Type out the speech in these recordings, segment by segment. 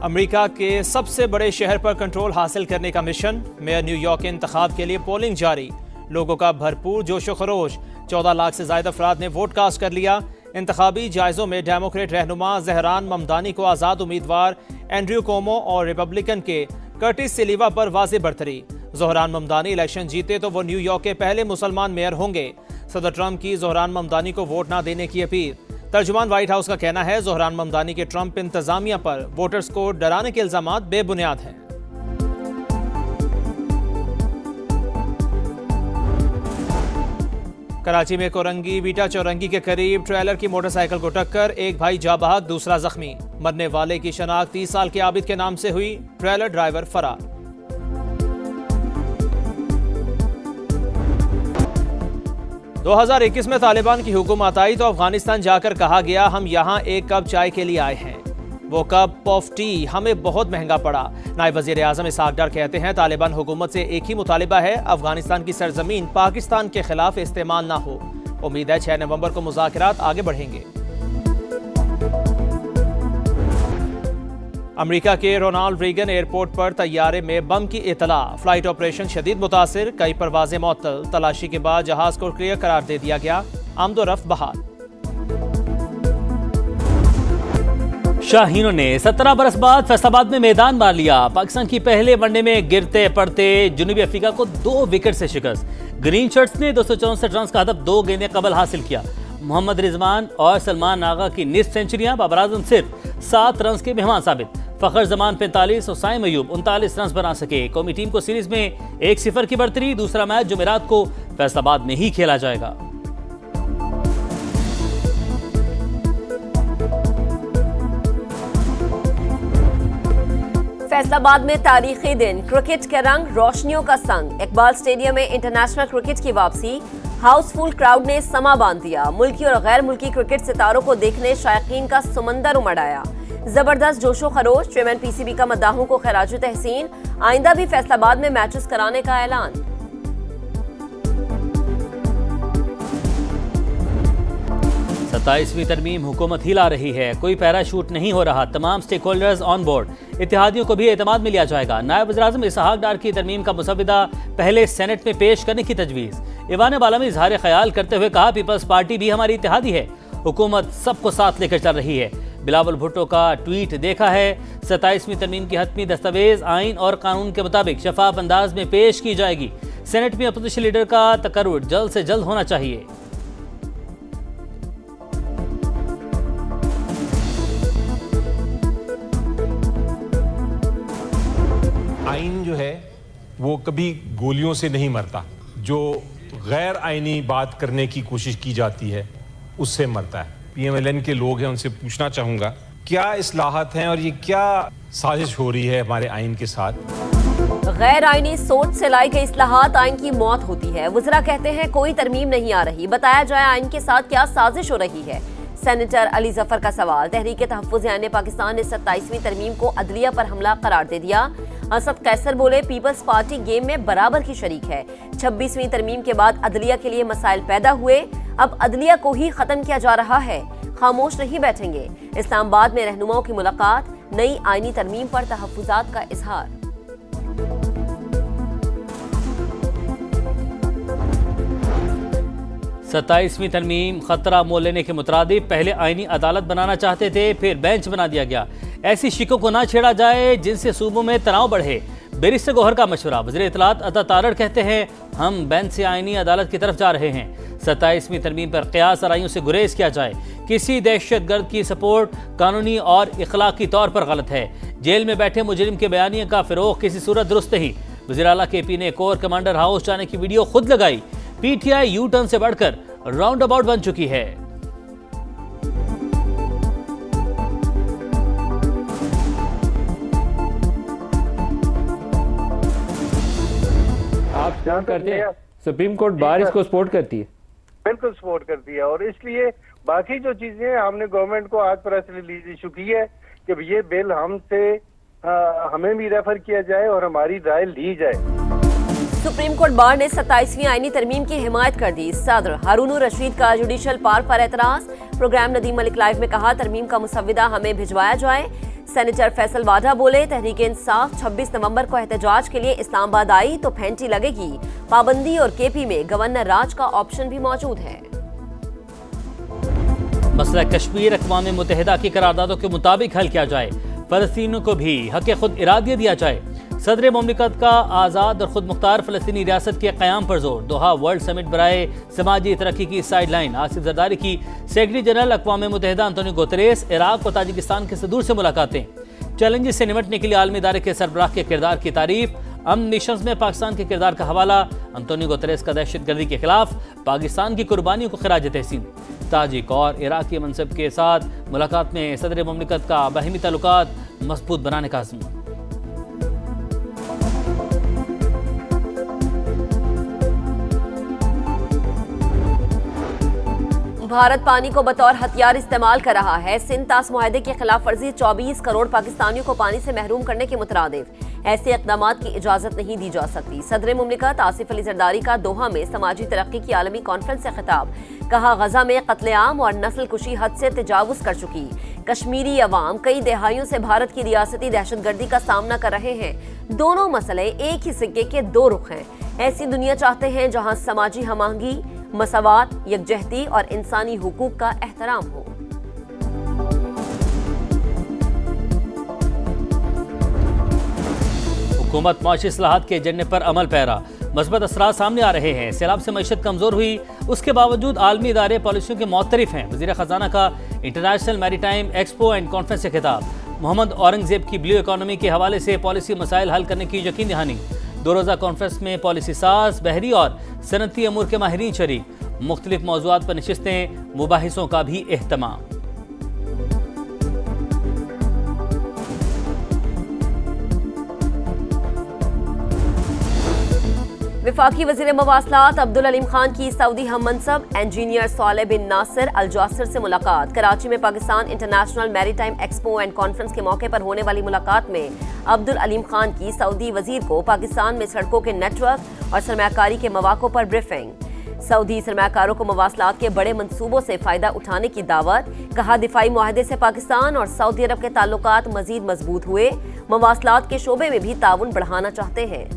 America के सबसे बड़े शहर पर कंट्रोल हासिल करने का मिशन। मेयर न्यूयॉर्क के इंतखाब के लिए पोलिंग जारी। लोगों का भरपूर जोशो खरोश। 14 लाख से ज्यादा अफराद ने वोट कास्ट कर लिया। इंतखाबी जायजों में डेमोक्रेट रहनुमा जहरान ममदानी को आज़ाद उम्मीदवार एंड्रयू कोमो और रिपब्लिकन के कर्टिस सिलीवा पर वाज़ेह बरतरी। जहरान ममदानी इलेक्शन जीते तो वो न्यूयॉर्क के पहले मुसलमान मेयर होंगे। सदर ट्रंप की जहरान ममदानी को वोट न देने की अपील। तर्जुमान व्हाइट हाउस का कहना है जहरान ममदानी के ट्रंप इंतजामिया पर वोटर्स को डराने के इल्जामात बेबुनियाद हैं। कराची में कोरंगी बीटा चौरंगी के करीब ट्रेलर की मोटरसाइकिल को टक्कर। एक भाई जा बहक, दूसरा जख्मी। मरने वाले की शनाख्त 30 साल के आबिद के नाम से हुई। ट्रेलर ड्राइवर फरार। – 2021 में तालिबान की हुकूमत आई तो अफगानिस्तान जाकर कहा गया हम यहाँ एक कप चाय के लिए आए हैं। वो कप ऑफ टी हमें बहुत महंगा पड़ा। नायब वज़ीर आज़म इसहाक डार कहते हैं तालिबान हुकूमत से एक ही मुतालिबा है, अफगानिस्तान की सरजमीन पाकिस्तान के खिलाफ इस्तेमाल ना हो। उम्मीद है 6 नवंबर को मुज़ाकरात आगे बढ़ेंगे। अमेरिका के रोनाल्ड रीगन एयरपोर्ट पर तैयारे में बम की इतला। फ्लाइट ऑपरेशन शदीद मुतासिर, कई परवाजें मुअत्तल। तलाशी के बाद जहाज को क्लियर करार दे दिया गया। आमदोरफ्त बहाल। शाहीनों ने 17 बरस बाद फैसलाबाद में मैदान मार लिया। पाकिस्तान की पहले वनडे में गिरते पड़ते जनूबी अफ्रीका को 2 विकेट से शिकस्त। ग्रीन शर्ट्स ने 264 रन का हदफ 2 गेंदें कबल हासिल किया। मोहम्मद रिजवान और सलमान आगा की निस्फ सेंचुरियां, बाबर आजम सिर्फ 7 रन के मेहमान साबित। फखर जमान 45 और साइम अयूब 39 रन बना सके। कौमी टीम को सीरीज में 1-0 की बढ़तरी। दूसरा मैच जुमेरात को फैसलाबाद में ही खेला जाएगा। फैसलाबाद में तारीखी दिन, क्रिकेट के रंग, रोशनियों का संग। इकबाल स्टेडियम में इंटरनेशनल क्रिकेट की वापसी। हाउसफुल क्राउड ने समा बांध दिया। मुल्की और गैर मुल्की क्रिकेट सितारों को देखने शायकीन का समंदर उमड़ आया। जबरदस्त जोशो खरोश। चेयरमैन पीसीबी का मद्दाहों को खैराज तहसीन। आइंदा भी फैसलाबाद में मैचेस कराने का ऐलान। 27वीं तरमीम हुकूमत ही ला रही है, कोई पैराशूट नहीं हो रहा। तमाम स्टेक होल्डर्स ऑन बोर्ड। इत्तेहादियों को भी एतमाद में लिया जाएगा। नायब वज़ीर आज़म इसहाक डार की तरमीम का मुसविदा पहले सेनेट में पेश करने की तजवीज़। ईवान बाला में इजहार ख्याल करते हुए कहा पीपल्स पार्टी भी हमारी इत्तेहादी है, हुकूमत सबको साथ लेकर चल रही है। बिलावल भुट्टो का ट्वीट देखा है। 27वीं तरमीम की हतमी दस्तावेज आइन और कानून के मुताबिक शफाफ अंदाज में पेश की जाएगी। सेनेट में अपोजिशन लीडर का तकर्रुर जल्द से जल्द होना चाहिए। आइन जो है वो कभी गोलियों से नहीं मरता। जो गैर आइनी बात करने की कोशिश की जाती है उससे मरता है। पीएमएलएन के लोग हैं, उनसे पूछना चाहूंगा क्या इस्लाहत हैं और ये क्या साजिश हो रही है हमारे आइन के साथ। गैर आइनी सोच से लाई गई इस्लाहात आइन की मौत होती है। वज़रा कहते हैं कोई तरमीम नहीं आ रही, बताया जाए आइन के साथ क्या साजिश हो रही है। सेनेटर अली जफर का सवाल। तहरीक तहफ़्फ़ुज़ आइन पाकिस्तान ने 27वीं तरमीम को अदलिया पर हमला करार दे दिया। असद कैसर बोले पीपल्स पार्टी गेम में बराबर की शरीक है। 26वीं तरमीम के बाद अदलिया के लिए मसाइल पैदा हुए, अब अदलिया को ही खत्म किया जा रहा है, खामोश नहीं बैठेंगे। इस्लामाबाद में रहनुमाओं की मुलाकात, नई आइनी तरमीम पर तहफ़्फ़ुज़ात का इजहार। सत्ताईसवीं तरमीम खतरा मोल लेने के मुताबिक पहले आइनी अदालत बनाना चाहते थे, फिर बेंच बना दिया गया। ऐसी शिकों को ना छेड़ा जाए जिनसे सूबों में तनाव बढ़े। बैरिस्टर गौहर का मशवरा। वज़ीर इत्तलात अता तारड़ कहते हैं हम बेंच से आइनी अदालत की तरफ जा रहे हैं। 27वीं तरमीम पर क़यास आराइयों से गुरेज किया जाए। किसी दहशत गर्द की सपोर्ट कानूनी और इखलाकी तौर पर गलत है। जेल में बैठे मुजरिम के बयानियों का फ़िरोग किसी सूरत दुरुस्त नहीं। वज़ीर आला KP ने कोर कमांडर हाउस जाने की वीडियो खुद लगाई। PTI यू टर्न से बढ़कर राउंड अबाउट बन चुकी है। आप क्या करते हैं? सुप्रीम कोर्ट बार इसको सपोर्ट करती है, बिल्कुल सपोर्ट करती है। और इसलिए बाकी जो चीजें हमने गवर्नमेंट को आज प्रेस रिलीज इशू की है कि ये बिल हमें भी रेफर किया जाए और हमारी राय ली जाए। सुप्रीम कोर्ट बार ने 27वीं आईनी तरमीम की हिमायत कर दी। सदर हारून रशीद का जुडिशल पार्क पर एतराज। प्रोग्राम नदीम मलिक लाइव में कहा तरमीम का मुसविदा हमें भिजवाया जाए। सेनेटर फैसल वाडा बोले, तहरीक इंसाफ 26 नवंबर को एहतजाज के लिए इस्लामाबाद आई तो फेंटी लगेगी। पाबंदी और केपी में गवर्नर राज का ऑप्शन भी मौजूद है। मसला कश्मीर अक़वाम मुत्तहिदा की करारदादों के मुताबिक हल किया जाए, फलस्तीनियों को भी हक़ खुद इरादियत दिया जाए। सदर मुमलिकत का आज़ाद और खुद मुख्तार फ़लस्तीनी रियासत के क़याम पर जोर। दोहा वर्ल्ड समिट बराए समाजी तरक्की की साइडलाइन। आसिफ जरदारी की सेक्रेटरी जनरल अक़वाम मुत्तहिदा अंतोनियो गुतेरेस इराक़ और ताजिकिस्तान के सदूर से मुलाकातें। चैलेंजेस से निपटने के लिए आलमी इदारे के सरबराह के किरदार की तारीफ। अमन मिशंस में पाकिस्तान के किरदार का हवाला। अंतोनियो गुतेरेस का दहशतगर्दी के खिलाफ पाकिस्तान की कुर्बानियों को खिराज तहसीन। ताजिक और इराक़ी मनसब के साथ मुलाकात में सदर मुमलिकत का बाहिमी ताल्लुकात मजबूत बनाने का अज़्म। भारत पानी को बतौर हथियार इस्तेमाल कर रहा है। सिंध तास मुआहदे की खिलाफ वर्जी 24 करोड़ पाकिस्तानियों को पानी से महरूम करने के मुतरादिफ। ऐसे इक़दामात की इजाजत नहीं दी जा सकती। सदर मुमलिकत आसिफ अली जरदारी का दोहा में समाजी तरक्की की आलमी कॉन्फ्रेंस से खिताब। कहा, गजा में कत्लेआम और नस्ल कुशी हद से तजावुज कर चुकी। कश्मीरी अवाम कई दहाइयों से भारत की रियासती दहशतगर्दी का सामना कर रहे हैं। दोनों मसले एक ही सिक्के के दो रुख हैं। ऐसी दुनिया चाहते हैं जहां समाजी हमाहंगी, मसावात, यकजहती और इंसानी हुकूक का एहतराम हो। हुकूमत माशी इस्लाहात के एजेंडे पर अमल पैरा। मस्बत असरात सामने आ रहे हैं। सैलाब से मईशत कमजोर हुई, उसके बावजूद आलमी इदारे पॉलिसियों के मुतरिफ हैं। वज़ीर ख़जाना का international maritime expo and conference से खिताब। मोहम्मद औरंगजेब की ब्लू इकॉनमी के हवाले से पॉलिसी मसाइल हल करने की यकीन दहानी। 2 रोज़ा कॉन्फ्रेंस में पॉलिसी साज, बहरी और सनती अमूर के माहिरीन शरीक। मुख्तलिफ मौज़ूआत पर नशिस्तें, मुबाहिसों का भी एहतमाम। वफाकी वज़ीर मवासलात अब्दुल अलीम खान की सऊदी हम मनसब इंजीनियर सालेह बिन नासिर अल जासिर से मुलाकात। कराची में Pakistan international maritime expo and conference के मौके पर होने वाली मुलाकात में अब्दुल अलीम खान की सऊदी वजीर को पाकिस्तान में सड़कों के नेटवर्क और सरमायाकारी के मौक़ों पर ब्रीफिंग। सऊदी सरमायाकारों को मवासलात के बड़े मंसूबों से फायदा उठाने की दावत। कहा, दिफाई मुआहदे से पाकिस्तान और सऊदी अरब के ताल्लुकात मजीद मजबूत हुए। मवासलात के शोबे में भी ताउन बढ़ाना चाहते हैं।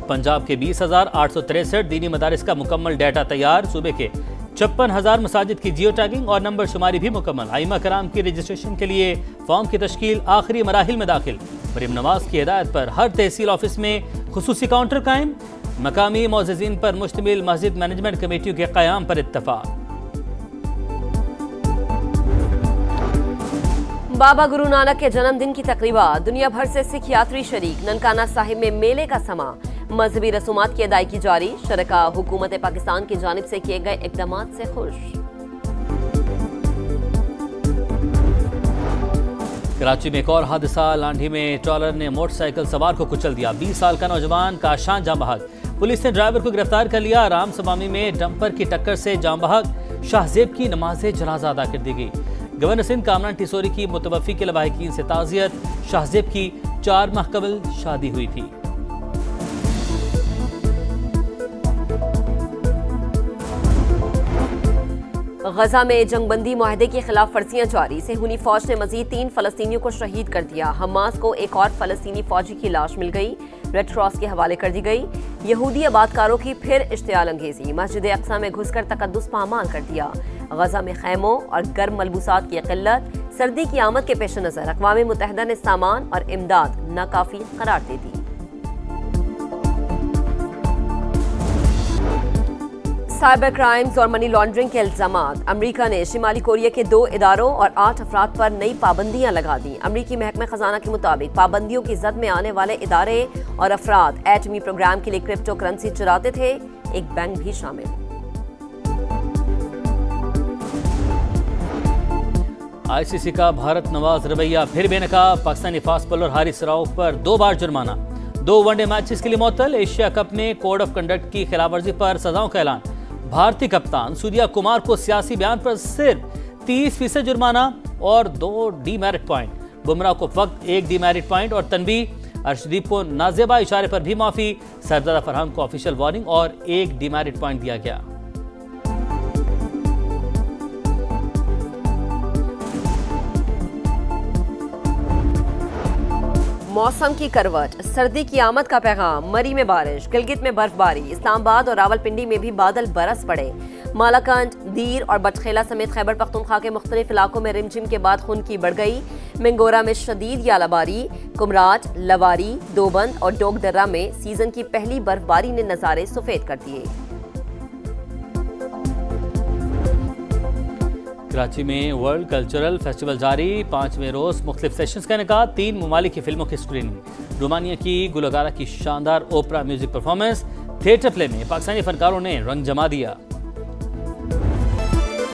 पंजाब के 20,863 दीनी मदारिस का मुकम्मल डाटा तैयार। सूबे के 56,000 मसाजिद की जियो टैगिंग और नंबर शुमारी भी मुकम्मल। आइमा कराम की रजिस्ट्रेशन के लिए फॉर्म की तश्कील आखिरी मराहिल में दाखिल। मरीम नवाज की हिदायत पर हर तहसील ऑफिस में खुसूसी काउंटर कायम। मकामी मोअज़्ज़िज़ीन पर मुश्तमिल मस्जिद मैनेजमेंट कमेटियों के क़याम पर इत्तफाक। बाबा गुरु नानक के जन्मदिन की तकरीबा। दुनिया भर से सिख यात्री शरीक। ननकाना साहिब में मेले का समा। मजहबी रसूमात की अदायगी जारी। शरका हुकूमत पाकिस्तान की जानिब से किए गए इक़दामात से खुश। कराची में एक और हादसा। लांढी में ट्रॉलर ने मोटरसाइकिल सवार को कुचल दिया। 20 साल का नौजवान काशान जाम बहक। पुलिस ने ड्राइवर को गिरफ्तार कर लिया। राम सबामी में डंपर की टक्कर से जाम बहक। शाहजेब की नमाज जनाजा अदा कर दी गई। गवर्नर सिंध कामरान टिसोरी की मुतवफ़ी के लवाहिकीन से ताज़ियत। शाहजेब की 4 माह कबल शादी हुई थी। गजा में जंगबंदी मुआहदे की खिलाफ वर्जियां जारी। सेहूनी फौज ने मजीद 3 फलस्तीनियों को शहीद कर दिया। हमास को एक और फलस्तीनी फौजी की लाश मिल गई, रेड क्रॉस के हवाले कर दी गई। यहूदी आबादकारों की फिर इश्तियाल अंगेजी। मस्जिद अक्सा में घुसकर तकद्दुस पामाल कर दिया। गजा में खैमों और गर्म मलबूसात की किल्लत। सर्दी की आमद के पेश नज़र अक़वाम मुत्तहिदा ने सामान और इमदाद नाकाफी करार दे दी। साइबर क्राइम्स और मनी लॉन्ड्रिंग के इल्जामात। अमरीका ने शिमाली कोरिया के 2 इदारों और 8 अफराद पर नई पाबंदियां लगा दी। अमरीकी महकमा खजाना के मुताबिक पाबंदियों की जद में आने वाले इदारे और अफराद एटमी प्रोग्राम के लिए क्रिप्टो करेंसी चुराते थे। एक बैंक भी शामिल। आईसीसी का भारत नवाज रवैया फिर बेनकाब। पाकिस्तानी फास्ट बॉलर हारिस रऊफ पर 2 बार जुर्माना। 2 वनडे मैचेस के लिए मुअत्तल। एशिया कप में कोड ऑफ कंडक्ट की खिलाफवर्जी पर सजाओं का ऐलान। भारतीय कप्तान सूर्या कुमार को सियासी बयान पर सिर्फ 30% जुर्माना और 2 डीमेरिट पॉइंट। बुमराह को फक्त 1 डीमेरिट पॉइंट और तनबीह। अर्शदीप को नाजेबा इशारे पर भी माफी। सरदार फरहान को ऑफिशियल वार्निंग और 1 डीमेरिट पॉइंट दिया गया। मौसम की करवट, सर्दी की आमद का पैगाम, मरी में बारिश, गिलगित में बर्फबारी, इस्लामाबाद और रावलपिंडी में भी बादल बरस पड़े। मालाकंड, दीर और बटखेला समेत खैबर पख्तूनख्वा के मुख्तलिफ इलाकों में रिमझिम के बाद खुनकी बढ़ गई। मिंगोरा में शदीद यालाबारी, कुमराट, लवारी, दोबंद और डोगदर्रा में सीजन की पहली बर्फबारी ने नज़ारे सफेद कर दिए। कराची में वर्ल्ड कल्चरल फेस्टिवल जारी, 5वें रोज मुख्तलिफ सेशंस का इनेकाद, 3 ममालिक की फिल्मों की स्क्रीनिंग, रोमानिया की गुलकारा की शानदार ओपरा म्यूजिक परफॉर्मेंस, थिएटर प्ले में पाकिस्तानी फनकारों ने रंग जमा दिया।